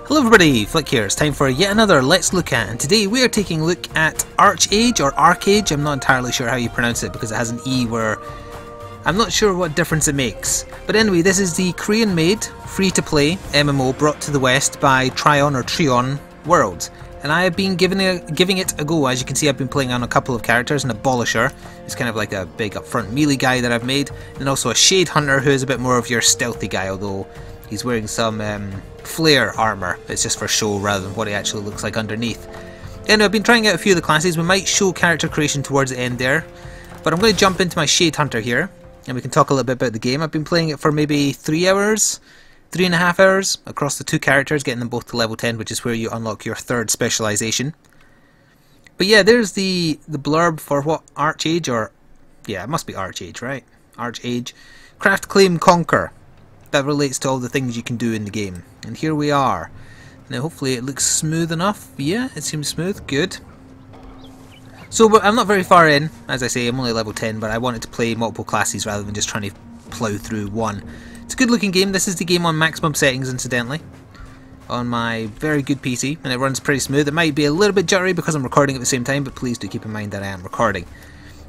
Hello everybody, Flik here. It's time for yet another Let's Look At, and today we are taking a look at Archeage or Archeage. I'm not entirely sure how you pronounce it because it has an E where I'm not sure what difference it makes. But anyway, this is the Korean-made, free-to-play MMO brought to the West by Trion Worlds. And I have been giving it a go. As you can see, I've been playing on a couple of characters. An Abolisher, it's kind of like a big upfront melee guy that I've made, and also a Shade Hunter who is a bit more of your stealthy guy, although he's wearing some flare armour. It's just for show rather than what he actually looks like underneath. And I've been trying out a few of the classes. We might show character creation towards the end there, but I'm going to jump into my Shade Hunter here, and we can talk a little bit about the game. I've been playing it for maybe 3 hours. 3.5 hours across the two characters, getting them both to level 10, which is where you unlock your third specialization. But yeah, there's the blurb for what Archeage, or yeah, it must be Archeage, right? Archeage. Craft, claim, conquer. That relates to all the things you can do in the game. And here we are. Now hopefully it looks smooth enough. Yeah, it seems smooth. Good. So I'm not very far in. As I say, I'm only level 10, but I wanted to play multiple classes rather than just trying to plow through one. It's a good looking game. This is the game on maximum settings, incidentally, on my very good PC, and it runs pretty smooth. It might be a little bit jittery because I'm recording at the same time, but please do keep in mind that I am recording.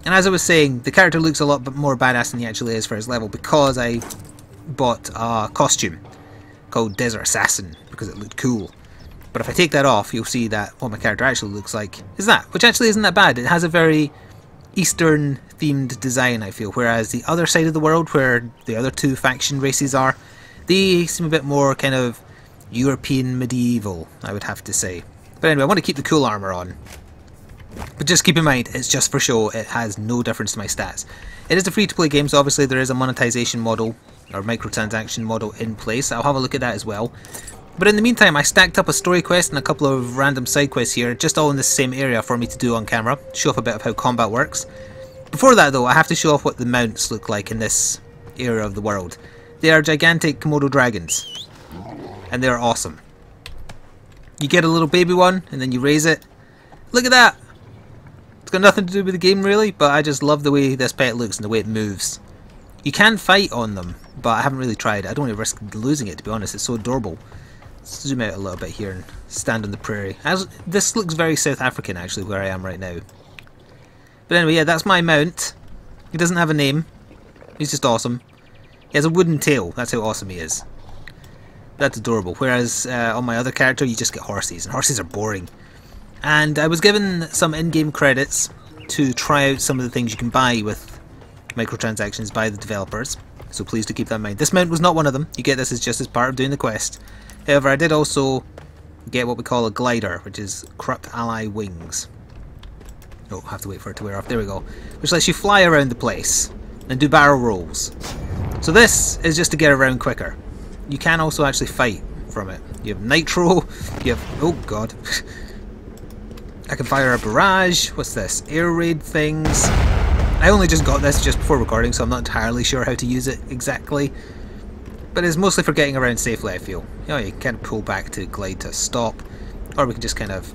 And as I was saying, the character looks a lot more badass than he actually is for his level because I bought a costume called Desert Assassin because it looked cool. But if I take that off, you'll see that what my character actually looks like is that, which actually isn't that bad. It has a very Eastern themed design, I feel, whereas the other side of the world, where the other two faction races are, they seem a bit more kind of European medieval, I would have to say. But anyway, I want to keep the cool armour on. But just keep in mind, it's just for show. It has no difference to my stats. It is a free-to-play game, so obviously there is a monetization model or microtransaction model in place. I'll have a look at that as well. But in the meantime, I stacked up a story quest and a couple of random side quests here, just all in the same area for me to do on camera, show off a bit of how combat works. Before that though, I have to show off what the mounts look like in this area of the world. They are gigantic Komodo dragons, and they are awesome. You get a little baby one, and then you raise it. Look at that! It's got nothing to do with the game really, but I just love the way this pet looks and the way it moves. You can fight on them, but I haven't really tried. I don't want to risk losing it, to be honest. It's so adorable. Zoom out a little bit here and stand on the prairie. This looks very South African actually, where I am right now. But anyway, yeah, that's my mount. He doesn't have a name. He's just awesome. He has a wooden tail. That's how awesome he is. That's adorable. Whereas on my other character, you just get horses, and horses are boring. And I was given some in-game credits to try out some of the things you can buy with microtransactions by the developers. So please do keep that in mind. This mount was not one of them. You get this as just as part of doing the quest. However, I did also get what we call a glider, which is Corrupt Ally Wings. Oh, I have to wait for it to wear off. There we go. Which lets you fly around the place and do barrel rolls. So this is just to get around quicker. You can also actually fight from it. You have nitro, you have... oh god. I can fire a barrage. What's this? Air raid things. I only just got this just before recording, so I'm not entirely sure how to use it exactly. But it's mostly for getting around safely, I feel. You know, you can kind of pull back to glide to stop, or we can just kind of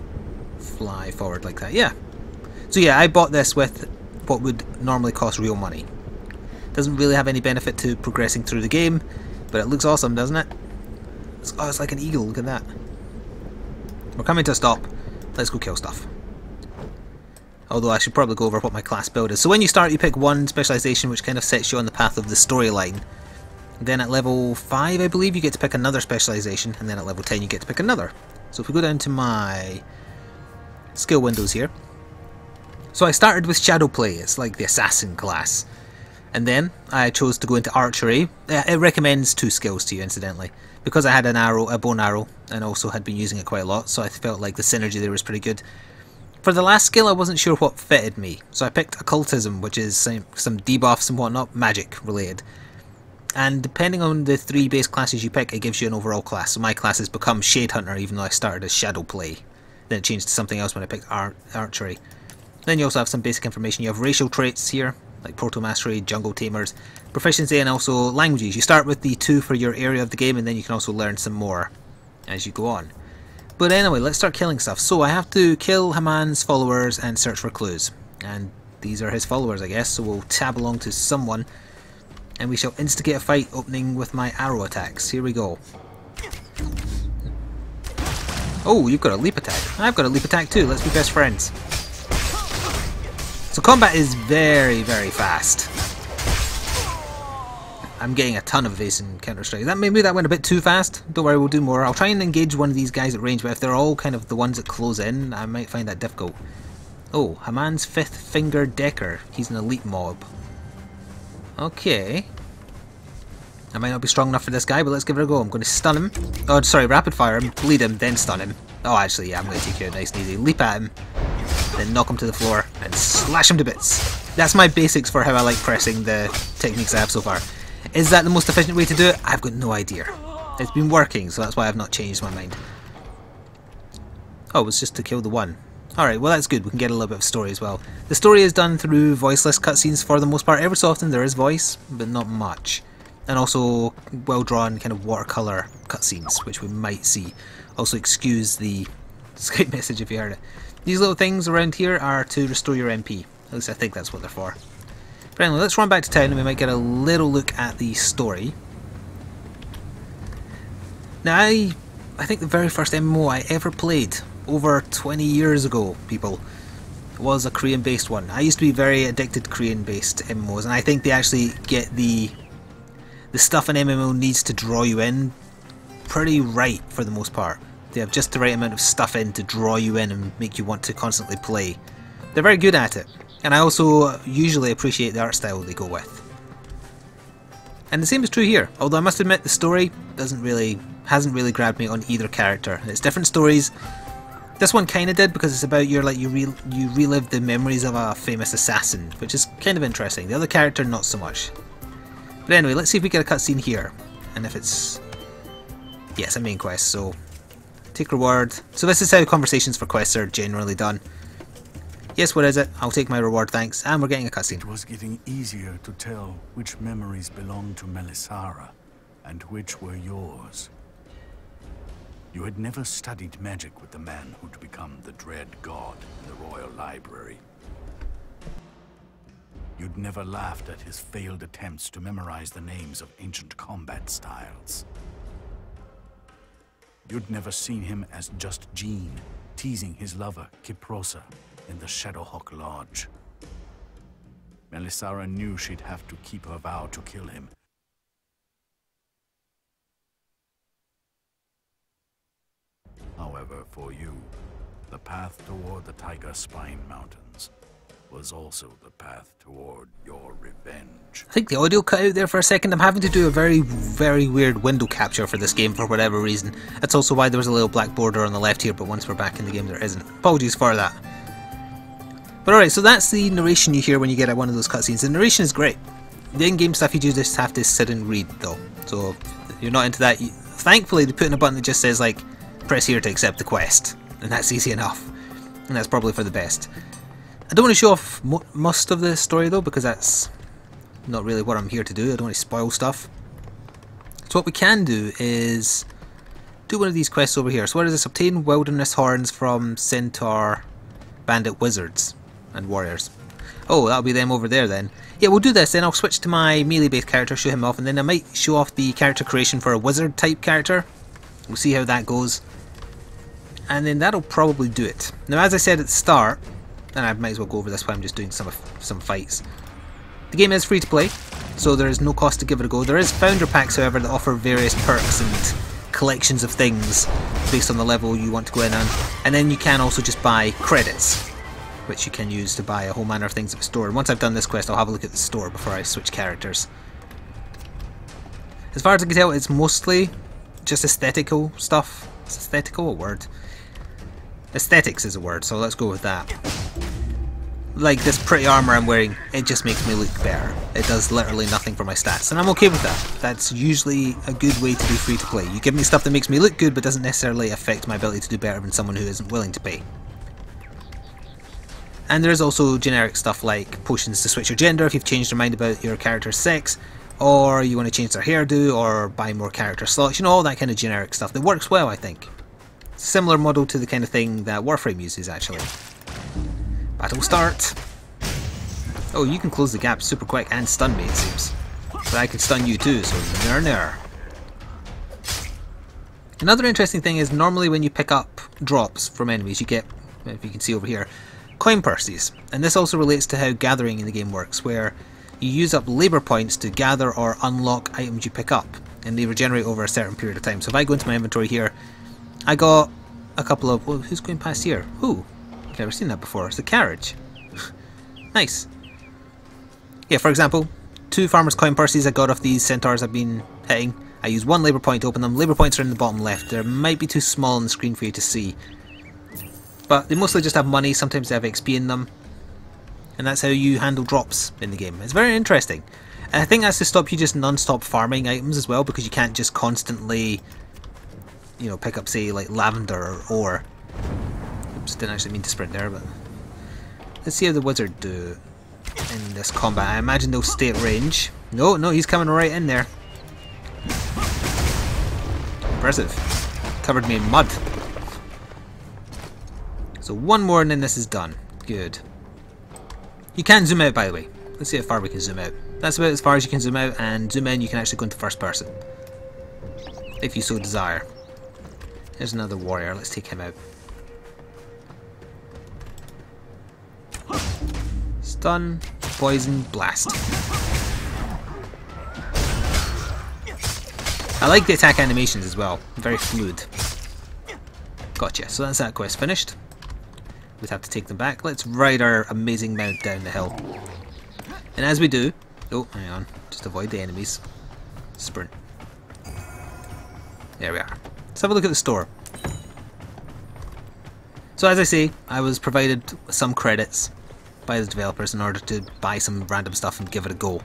fly forward like that. Yeah. So yeah, I bought this with what would normally cost real money. Doesn't really have any benefit to progressing through the game, but it looks awesome, doesn't it? Oh, it's like an eagle. Look at that. We're coming to a stop. Let's go kill stuff. Although I should probably go over what my class build is. So when you start, you pick one specialization, which kind of sets you on the path of the storyline. Then at level 5, I believe, you get to pick another specialization, and then at level 10 you get to pick another. So if we go down to my skill windows here. So I started with Shadowplay, it's like the assassin class. And then I chose to go into archery. It recommends 2 skills to you, incidentally. Because I had an arrow, a bone arrow, and also had been using it quite a lot, so I felt like the synergy there was pretty good. For the last skill, I wasn't sure what fitted me, so I picked occultism, which is some debuffs and whatnot, magic related. And depending on the 3 base classes you pick, it gives you an overall class. So my class has become Shade Hunter, even though I started as Shadowplay. Then it changed to something else when I picked Archery. Then you also have some basic information. You have racial traits here, like Proto-Mastery, Jungle Tamers, Proficiency, and also languages. You start with the 2 for your area of the game, and then you can also learn some more as you go on. But anyway, let's start killing stuff. So I have to kill Haman's followers and search for clues. And these are his followers, I guess, so we'll tab along to someone. And we shall instigate a fight, opening with my arrow attacks. Here we go. Oh, you've got a leap attack. I've got a leap attack too. Let's be best friends. So combat is very, very fast. I'm getting a ton of evasive counter strike. Maybe that went a bit too fast. Don't worry, we'll do more. I'll try and engage one of these guys at range, but if they're all kind of the ones that close in, I might find that difficult. Oh, Haman's fifth finger decker. He's an elite mob. Okay. I might not be strong enough for this guy, but let's give it a go. I'm going to stun him. Oh, sorry, rapid fire him, bleed him, then stun him. Oh, actually, yeah, I'm going to take you out nice and easy. Leap at him, then knock him to the floor, and slash him to bits. That's my basics for how I like pressing the techniques I have so far. Is that the most efficient way to do it? I've got no idea. It's been working, so that's why I've not changed my mind. Oh, it was just to kill the one. Alright, well that's good. We can get a little bit of story as well. The story is done through voiceless cutscenes for the most part. Every so often there is voice, but not much. And also well-drawn kind of watercolour cutscenes, which we might see. Also excuse the Skype message if you heard it. These little things around here are to restore your MP. At least I think that's what they're for. But anyway, let's run back to town and we might get a little look at the story. Now I think the very first MMO I ever played, over 20 years ago, people, was a Korean-based one. I used to be very addicted to Korean-based MMOs, and I think they actually get the stuff an MMO needs to draw you in pretty right for the most part. They have just the right amount of stuff in to draw you in and make you want to constantly play. They're very good at it. And I also usually appreciate the art style they go with. And the same is true here, although I must admit the story hasn't really grabbed me on either character. It's different stories. This one kind of did because it's about you relive the memories of a famous assassin, which is kind of interesting. The other character not so much. But anyway, let's see if we get a cutscene here. And if it's... yes, a main quest, so... take reward. So this is how conversations for quests are generally done. Yes, what is it? I'll take my reward, thanks. And we're getting a cutscene. It was getting easier to tell which memories belonged to Melisara and which were yours. You had never studied magic with the man who'd become the dread god in the royal library. You'd never laughed at his failed attempts to memorize the names of ancient combat styles. You'd never seen him as just Jean, teasing his lover, Kiprosa, in the Shadowhawk Lodge. Melisara knew she'd have to keep her vow to kill him. However, for you, the path toward the Tiger Spine Mountains was also the path toward your revenge. I think the audio cut out there for a second. I'm having to do a very, very weird window capture for this game for whatever reason. That's also why there was a little black border on the left here, but once we're back in the game there isn't. Apologies for that. But alright, so that's the narration you hear when you get at one of those cutscenes. The narration is great. The in-game stuff you do just have to sit and read though. So if you're not into that, thankfully they put in a button that just says like, press here to accept the quest. And that's easy enough. And that's probably for the best. I don't want to show off most of the story though, because that's not really what I'm here to do. I don't want to spoil stuff. So what we can do is do one of these quests over here. So what is this? Obtain wilderness horns from centaur bandit wizards and warriors. Oh, that'll be them over there then. Yeah, we'll do this, then I'll switch to my melee based character, show him off, and then I might show off the character creation for a wizard type character. We'll see how that goes. And then that'll probably do it. Now as I said at the start, and I might as well go over this while I'm just doing some fights. The game is free to play, so there is no cost to give it a go. There is founder packs however that offer various perks and collections of things based on the level you want to go in on. And then you can also just buy credits, which you can use to buy a whole manner of things at the store. And once I've done this quest, I'll have a look at the store before I switch characters. As far as I can tell, it's mostly just aesthetical stuff. Is aesthetical a word? Aesthetics is a word, so let's go with that. Like this pretty armour I'm wearing, it just makes me look better. It does literally nothing for my stats, and I'm okay with that. That's usually a good way to do free to play. You give me stuff that makes me look good but doesn't necessarily affect my ability to do better than someone who isn't willing to pay. And there's also generic stuff like potions to switch your gender if you've changed your mind about your character's sex, or you want to change their hairdo, or buy more character slots, you know, all that kind of generic stuff that works well, I think. Similar model to the kind of thing that Warframe uses, actually. Battle start. Oh, you can close the gap super quick and stun me, it seems. But I can stun you too, so ner. Another interesting thing is normally when you pick up drops from enemies you get, if you can see over here, coin purses. And this also relates to how gathering in the game works, where you use up labour points to gather or unlock items you pick up, and they regenerate over a certain period of time. So if I go into my inventory here, I got a couple of... Well, who's going past here? Who? I've never seen that before. It's a carriage. Nice. Yeah, for example, 2 farmers' coin purses I got off these centaurs I've been hitting. I use 1 labour point to open them. Labour points are in the bottom left. They might be too small on the screen for you to see, but they mostly just have money. Sometimes they have XP in them, and that's how you handle drops in the game. It's very interesting. And I think that's to stop you just non-stop farming items as well, because you can't just constantly, you know, pick up, say, like lavender or ore. Oops, didn't actually mean to sprint there, but let's see how the wizard do in this combat. I imagine they'll stay at range. No, he's coming right in there. Impressive. Covered me in mud. So 1 more and then this is done. Good. You can zoom out, by the way. Let's see how far we can zoom out. That's about as far as you can zoom out, and zoom in you can actually go into first person, if you so desire. There's another warrior. Let's take him out. Stun, poison, blast. I like the attack animations as well. Very fluid. Gotcha. So that's that quest finished. We'd have to take them back. Let's ride our amazing mount down the hill. And as we do... Oh, hang on. Just avoid the enemies. Sprint. There we are. Let's have a look at the store. So as I say, I was provided some credits by the developers in order to buy some random stuff and give it a go.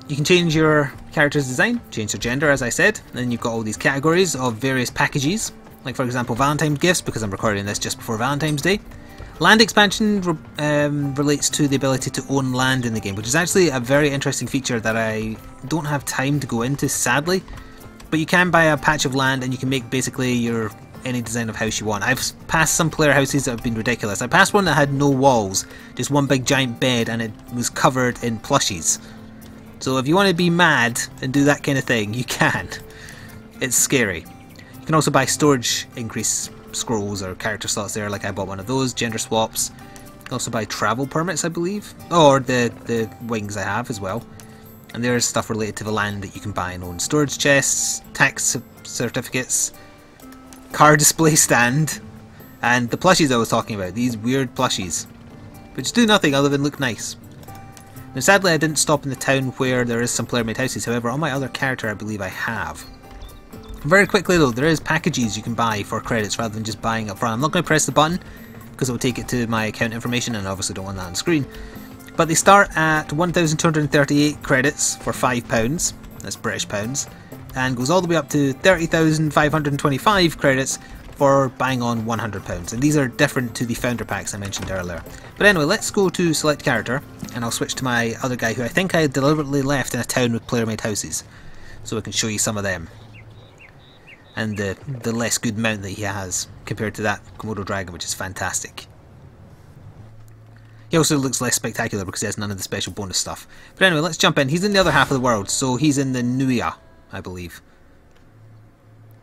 You can change your character's design, change their gender as I said, and then you've got all these categories of various packages, like for example Valentine's gifts, because I'm recording this just before Valentine's Day. Land expansion relates to the ability to own land in the game, which is actually a very interesting feature that I don't have time to go into, sadly. But you can buy a patch of land and you can make basically your any design of house you want. I've passed some player houses that have been ridiculous. I passed one that had no walls, just one big giant bed, and it was covered in plushies. So if you want to be mad and do that kind of thing, you can. It's scary. You can also buy storage increase scrolls or character slots there, like I bought one of those, gender swaps. You can also buy travel permits, I believe, or the wings I have as well. And there's stuff related to the land that you can buy and own. Storage chests, tax certificates, car display stand, and the plushies I was talking about, these weird plushies, which do nothing other than look nice. Now sadly I didn't stop in the town where there is some player made houses, however on my other character I believe I have. Very quickly though, there is packages you can buy for credits rather than just buying up front. I'm not going to press the button because it will take it to my account information and I obviously don't want that on the screen. But they start at 1,238 credits for £5, that's British pounds, and goes all the way up to 30,525 credits for buying on £100, and these are different to the founder packs I mentioned earlier. But anyway, let's go to select character, and I'll switch to my other guy who I think I deliberately left in a town with player made houses, so I can show you some of them. And the less good mount that he has compared to that Komodo dragon, which is fantastic. He also looks less spectacular because he has none of the special bonus stuff. But anyway, let's jump in. He's in the other half of the world, so he's in the Nuya, I believe.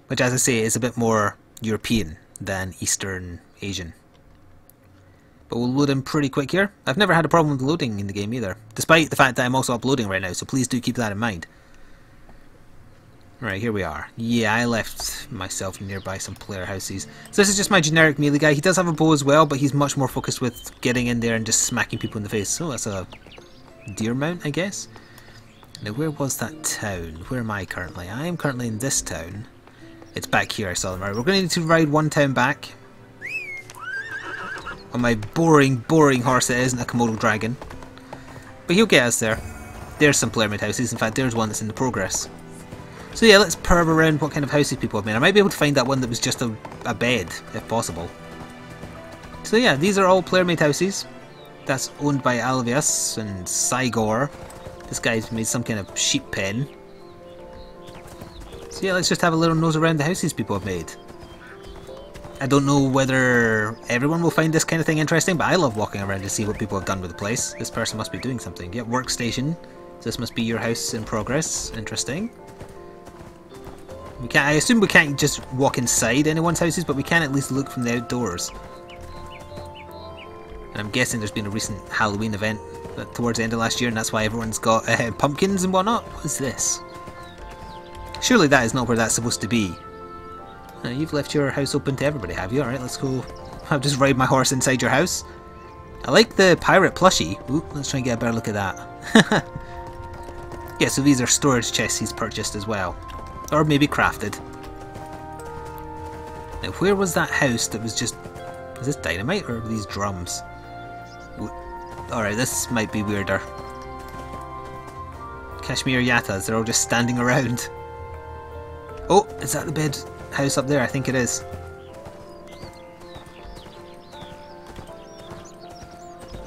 Which, as I say, is a bit more European than Eastern Asian. But we'll load him pretty quick here. I've never had a problem with loading in the game either, despite the fact that I'm also uploading right now, so please do keep that in mind. Right, here we are. Yeah, I left myself nearby some player houses. So this is just my generic melee guy. He does have a bow as well, but he's much more focused with getting in there and just smacking people in the face. So that's a deer mount, I guess. Now, where was that town? Where am I currently? I am currently in this town. It's back here, I saw them. Right, we're going to need to ride one town back. On my boring, boring horse that isn't a Komodo dragon. But he'll get us there. There's some player made houses. In fact, there's one that's in the progress. So yeah, let's perv around what kind of houses people have made. I might be able to find that one that was just a bed, if possible. So yeah, these are all player made houses. That's owned by Alvius and Cygor. This guy's made some kind of sheep pen. So yeah, let's just have a little nose around the houses people have made. I don't know whether everyone will find this kind of thing interesting, but I love walking around to see what people have done with the place. This person must be doing something. Yep, workstation. So this must be your house in progress. Interesting. We can't. I assume we can't just walk inside anyone's houses, but we can at least look from the outdoors. And I'm guessing there's been a recent Halloween event towards the end of last year, and that's why everyone's got pumpkins and whatnot. What is this? Surely that is not where that's supposed to be. You've left your house open to everybody, have you? Alright, let's go. I'll just ride my horse inside your house. I like the pirate plushie. Ooh, let's try and get a better look at that. Yeah, so these are storage chests he's purchased as well. Or maybe crafted. Now, where was that house that was just... Is this dynamite or are these drums? Alright, this might be weirder. Kashmir Yattas, they're all just standing around. Oh, is that the bed house up there? I think it is.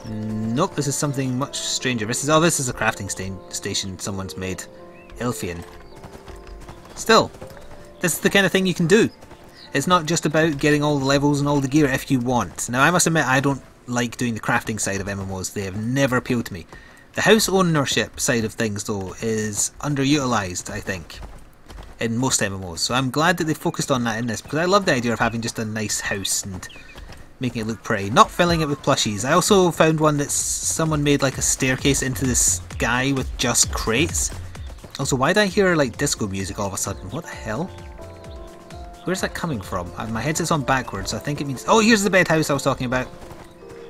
Nope, this is something much stranger. This is a crafting station someone's made. Elfian. Still, this is the kind of thing you can do. It's not just about getting all the levels and all the gear if you want. Now, I must admit, I don't like doing the crafting side of MMOs. They have never appealed to me. The house ownership side of things, though, is underutilised, I think, in most MMOs. So I'm glad that they focused on that in this, because I love the idea of having just a nice house and making it look pretty, not filling it with plushies. I also found one that someone made like a staircase into the sky with just crates. Also, why did I hear like disco music all of a sudden? What the hell? Where's that coming from? My headset's on backwards, so I think it means... Oh, here's the bed house I was talking about.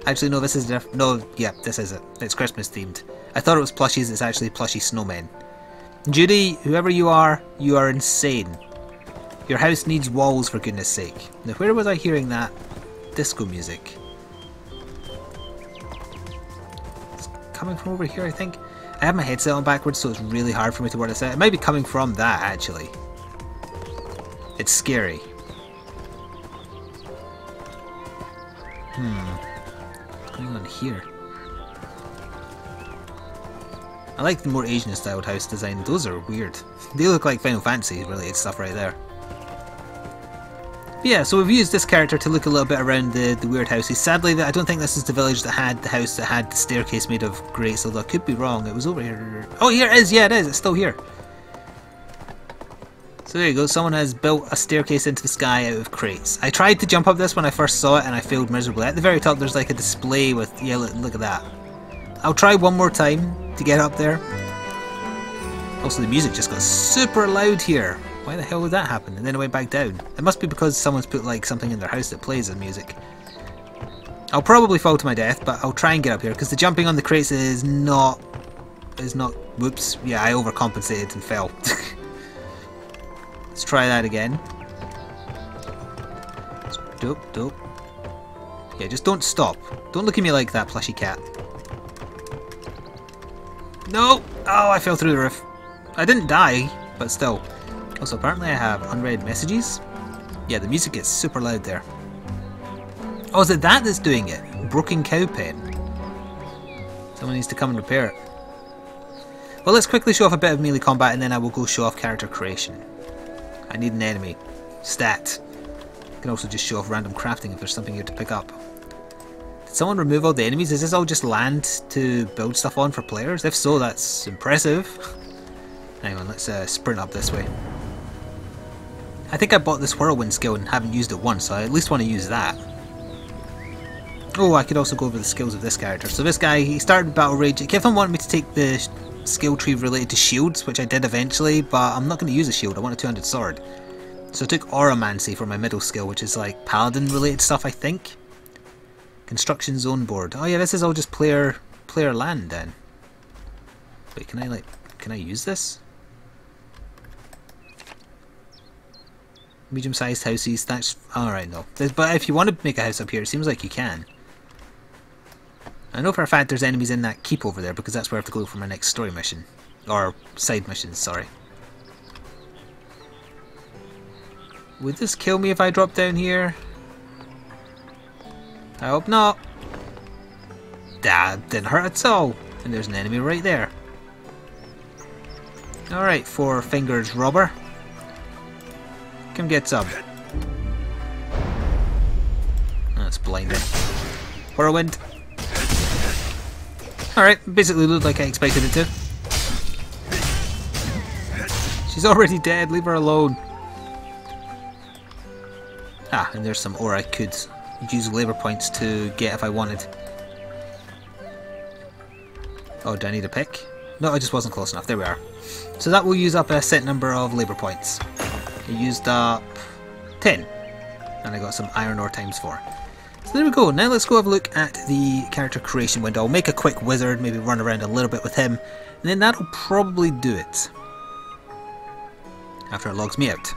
Actually, no, this is different. No, yeah, this is it. It's Christmas themed. I thought it was plushies, it's actually plushy snowmen. Judy, whoever you are insane. Your house needs walls, for goodness sake. Now, where was I hearing that disco music? It's coming from over here, I think. I have my headset on backwards, so it's really hard for me to work this out. It might be coming from that, actually. It's scary. What's going on here? I like the more Asian styled house design. Those are weird. They look like Final Fantasy related stuff right there. But yeah, so we've used this character to look a little bit around the weird houses. Sadly, I don't think this is the village that had the house that had the staircase made of grates, although I could be wrong. It was over here. Oh, here it is! Yeah, it is. It's still here. So there you go. Someone has built a staircase into the sky out of crates. I tried to jump up this when I first saw it and I failed miserably. At the very top there's like a display with... Yeah, look at that. I'll try one more time to get up there. Also, the music just got super loud here. Why the hell would that happen? And then it went back down. It must be because someone's put like something in their house that plays the music. I'll probably fall to my death, but I'll try and get up here because the jumping on the crates is not... Whoops. Yeah, I overcompensated and fell. Let's try that again. Dope. Yeah, just don't stop. Don't look at me like that, plushy cat. No! Oh, I fell through the roof. I didn't die, but still. Also, apparently I have unread messages. Yeah, the music gets super loud there. Oh, is it that that's doing it? Broken cow pen. Someone needs to come and repair it. Well, let's quickly show off a bit of melee combat and then I will go show off character creation. I need an enemy. Stat. I can also just show off random crafting if there's something here to pick up. Did someone remove all the enemies? Is this all just land to build stuff on for players? If so, that's impressive. Hang on, let's sprint up this way. I think I bought this whirlwind skill and haven't used it once, so I at least want to use that. Oh, I could also go over the skills of this character. So this guy, he started Battle Rage. It kept on wanting me to take the skill tree related to shields, which I did eventually, but I'm not going to use a shield. I want a two-handed sword. So I took Auramancy for my middle skill, which is like paladin related stuff, I think. Construction zone board. Oh yeah, this is all just player land then. Wait, can I use this? Medium-sized houses, that's... Alright, no. But if you want to make a house up here, it seems like you can. I know for a fact there's enemies in that keep over there, because that's where I have to go for my next story mission. Or side missions, sorry. Would this kill me if I drop down here? I hope not. That didn't hurt at all. And there's an enemy right there. Alright, 4 fingers robber. Come get some. That's blinding. Whirlwind. Alright, basically looked like I expected it to. She's already dead, leave her alone. Ah, and there's some ore I could use labour points to get if I wanted. Oh, do I need a pick? No, I just wasn't close enough. There we are. So that will use up a set number of labour points. I used up 10. And I got some iron ore times 4. So there we go. Now let's go have a look at the character creation window. I'll make a quick wizard, maybe run around a little bit with him, and then that'll probably do it. After it logs me out.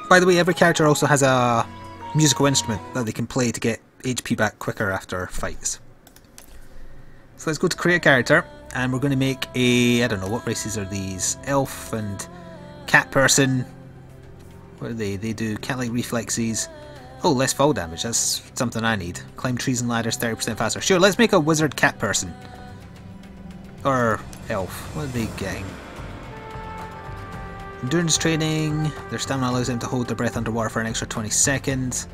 By the way, every character also has a musical instrument that they can play to get HP back quicker after fights. So let's go to create a character, and we're going to make a, I don't know, what races are these? Elf and cat person. What are they? They do cat-like reflexes. Oh, less fall damage. That's something I need. Climb trees and ladders 30% faster. Sure, let's make a wizard cat person. Or elf. What are they getting? Endurance training. Their stamina allows them to hold their breath underwater for an extra 20 seconds.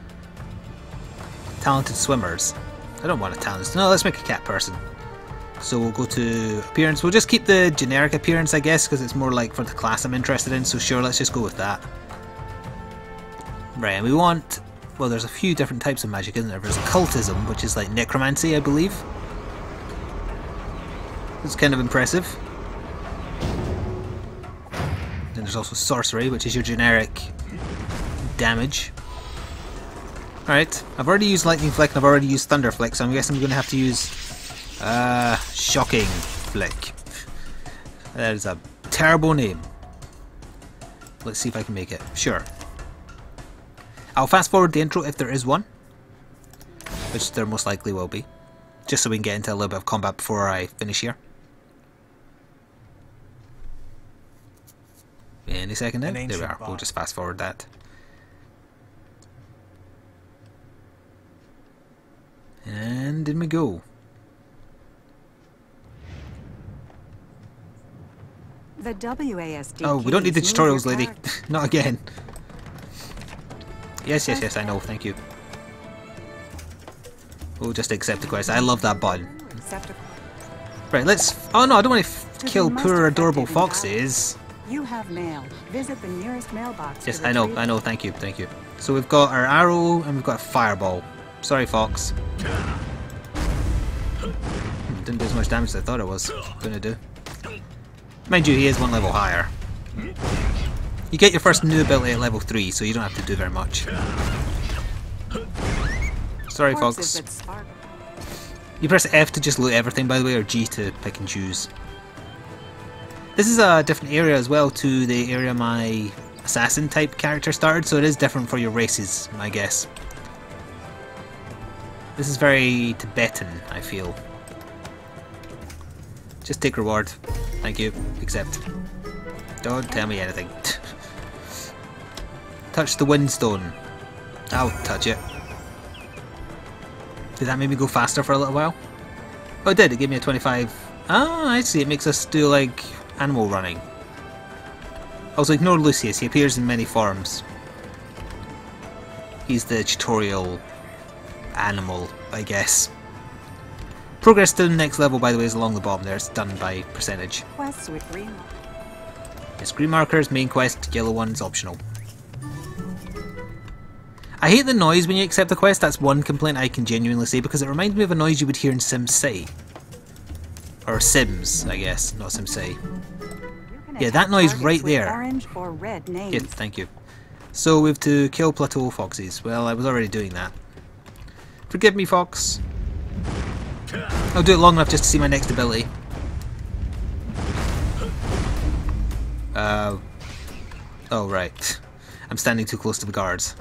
Talented swimmers. I don't want a talented. No, let's make a cat person. So we'll go to appearance. We'll just keep the generic appearance, I guess, because it's more like for the class I'm interested in. So sure, let's just go with that. Right, and we want... Well, there's a few different types of magic, isn't there? There's occultism, which is like necromancy, I believe. It's kind of impressive. Then there's also sorcery, which is your generic damage. Alright, I've already used Lightning Flik and I've already used Thunder Flik, so I'm guessing I'm going to have to use Shocking Flik. That is a terrible name. Let's see if I can make it. Sure. I'll fast forward the intro if there is one, which there most likely will be, just so we can get into a little bit of combat before I finish here. Any second now? There we are. We'll just fast forward that. And in we go. The WASD. Oh, we don't need the tutorials, lady. Not again. Yes, I know, thank you. We'll just accept the quest. I love that button. Right, let's... Oh no, I don't want to kill poor adorable foxes. You have mail. Visit the nearest mailbox. Yes, I know, thank you. So we've got our arrow and we've got a fireball. Sorry, fox. Didn't do as much damage as I thought it was going to do. Mind you, he is one level higher. You get your first new ability at level 3, so you don't have to do very much. Sorry, fox. You press F to just loot everything, by the way, or G to pick and choose. This is a different area as well to the area my assassin type character started, so it is different for your races, I guess. This is very Tibetan, I feel. Just take reward. Thank you. Accept. Don't tell me anything. Touch the windstone. I'll touch it. Did that make me go faster for a little while? Oh, it did. It gave me a 25. Ah, I see. It makes us do like animal running. Also, ignore Lucius. He appears in many forms. He's the tutorial animal, I guess. Progress to the next level, by the way, is along the bottom there. It's done by percentage. Quests with green. Yes, green markers, main quest, yellow one's optional. I hate the noise when you accept the quest. That's one complaint I can genuinely say, because it reminds me of a noise you would hear in SimCity. Or Sims, I guess, not SimCity. Yeah, that noise right there. Orange or red names. Yes, thank you. So we have to kill plateau foxes. Well, I was already doing that. Forgive me, fox. I'll do it long enough just to see my next ability. Oh, right. I'm standing too close to the guards.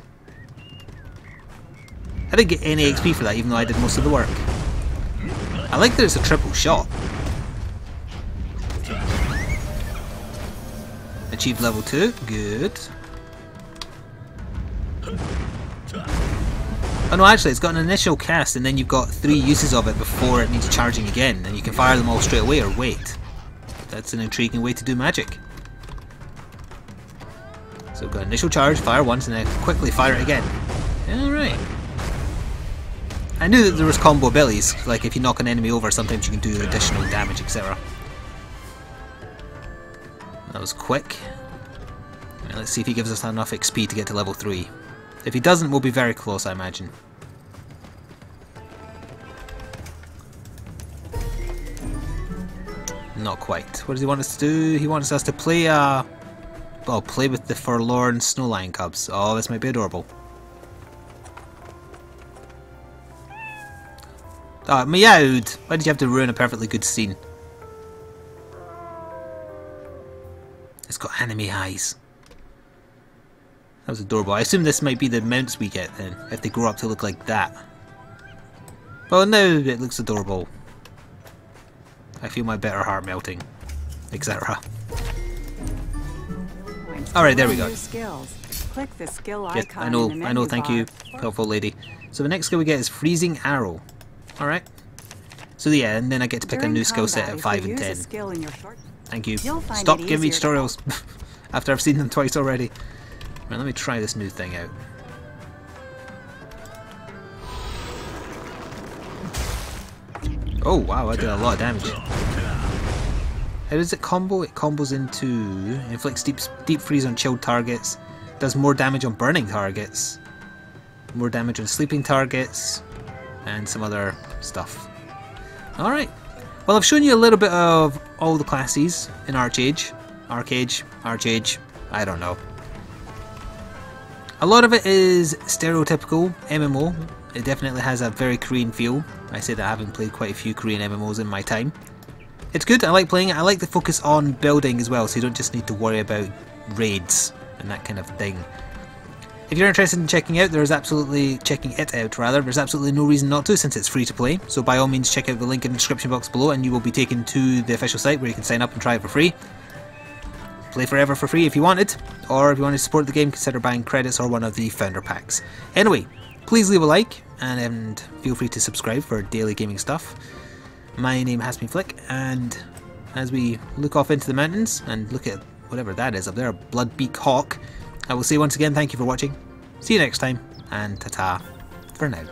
I didn't get any XP for that, even though I did most of the work. I like that it's a triple shot. Achieved level 2. Good. Oh no, actually it's got an initial cast and then you've got 3 uses of it before it needs charging again, and you can fire them all straight away or wait. That's an intriguing way to do magic. So we've got initial charge, fire once, and then quickly fire it again. Alright. I knew that there was combo abilities, like if you knock an enemy over sometimes you can do additional damage, etc. That was quick. Let's see if he gives us enough XP to get to level 3. If he doesn't, we'll be very close, I imagine. Not quite. What does he want us to do? He wants us to play well, play with the forlorn snow lion cubs. Oh, this might be adorable. Oh, it meowed! Why did you have to ruin a perfectly good scene? It's got anime eyes. That was adorable. I assume this might be the mounts we get then, if they grow up to look like that. Well, now it looks adorable. I feel my better heart melting, etc. Alright, there we go. Click the skill Yes, icon I in know, the I know, menu thank you, bar. helpful lady. So the next skill we get is Freezing Arrow. Alright. So yeah, and then I get to pick a During new skill set combat, at 5 if you and use a 10. skill in your short- Thank you. You'll find Stop it giving me easier to- tutorials after I've seen them twice already. Right, let me try this new thing out. Oh wow, I did a lot of damage. How does it combo? It combos into inflicts deep freeze on chilled targets, does more damage on burning targets, more damage on sleeping targets, and some other stuff. Alright. Well, I've shown you a little bit of all the classes in Archeage. Archeage, I don't know. A lot of it is stereotypical MMO. It definitely has a very Korean feel. I say that having played quite a few Korean MMOs in my time. It's good, I like playing it. I like the focus on building as well, so you don't just need to worry about raids and that kind of thing. If you're interested in checking it out, there's absolutely no reason not to, since it's free to play. So by all means check out the link in the description box below and you will be taken to the official site where you can sign up and try it for free. Play forever for free if you wanted, or if you want to support the game, consider buying credits or one of the founder packs. Anyway, please leave a like and feel free to subscribe for daily gaming stuff. My name has been Flik, and as we look off into the mountains and look at whatever that is up there, a bloodbeak hawk, I will say once again thank you for watching, see you next time, and ta-ta for now.